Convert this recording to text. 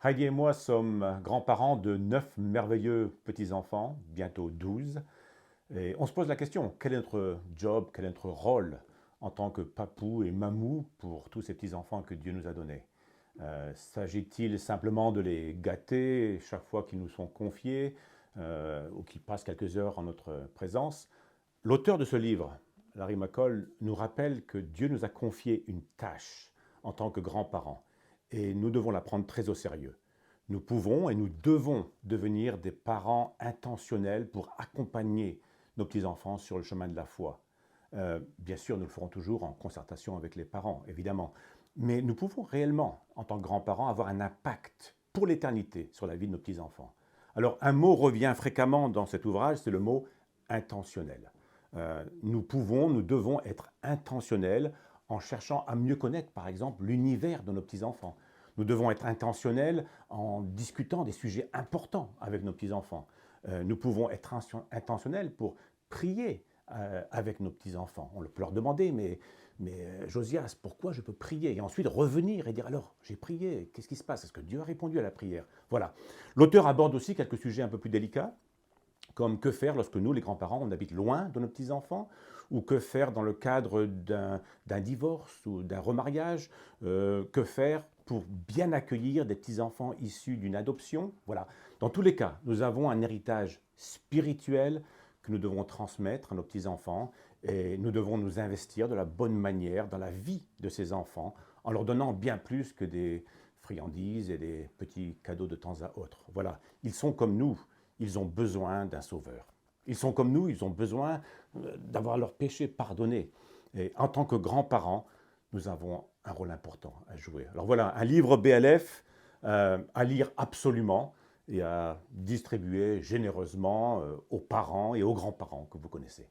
Heidi et moi sommes grands-parents de 9 merveilleux petits-enfants, bientôt 12. Et on se pose la question, quel est notre job, quel est notre rôle en tant que papou et mamou pour tous ces petits-enfants que Dieu nous a donnés? S'agit-il simplement de les gâter chaque fois qu'ils nous sont confiés ou qu'ils passent quelques heures en notre présence? L'auteur de ce livre, Larry McCall, nous rappelle que Dieu nous a confié une tâche en tant que grands-parents et nous devons la prendre très au sérieux. Nous pouvons et nous devons devenir des parents intentionnels pour accompagner nos petits-enfants sur le chemin de la foi. Bien sûr, nous le ferons toujours en concertation avec les parents, évidemment. Mais nous pouvons réellement, en tant que grands-parents, avoir un impact pour l'éternité sur la vie de nos petits-enfants. Alors, un mot revient fréquemment dans cet ouvrage, c'est le mot intentionnel. Nous devons être intentionnels en cherchant à mieux connaître, par exemple, l'univers de nos petits-enfants. Nous devons être intentionnels en discutant des sujets importants avec nos petits-enfants. Nous pouvons être intentionnels pour prier avec nos petits-enfants. On peut leur demander, mais Josias, pourquoi je peux prier? Et ensuite revenir et dire, alors, j'ai prié, qu'est-ce qui se passe? Est-ce que Dieu a répondu à la prière? Voilà. L'auteur aborde aussi quelques sujets un peu plus délicats, comme que faire lorsque nous, les grands-parents, on habite loin de nos petits-enfants, ou que faire dans le cadre d'un divorce ou d'un remariage, que faire pour bien accueillir des petits-enfants issus d'une adoption. Voilà. Dans tous les cas, nous avons un héritage spirituel que nous devons transmettre à nos petits-enfants et nous devons nous investir de la bonne manière dans la vie de ces enfants en leur donnant bien plus que des friandises et des petits cadeaux de temps à autre. Voilà. Ils sont comme nous. Ils ont besoin d'un sauveur. Ils sont comme nous, ils ont besoin d'avoir leurs péchés pardonnés. Et en tant que grands-parents, nous avons un rôle important à jouer. Alors voilà, un livre BLF à lire absolument et à distribuer généreusement aux parents et aux grands-parents que vous connaissez.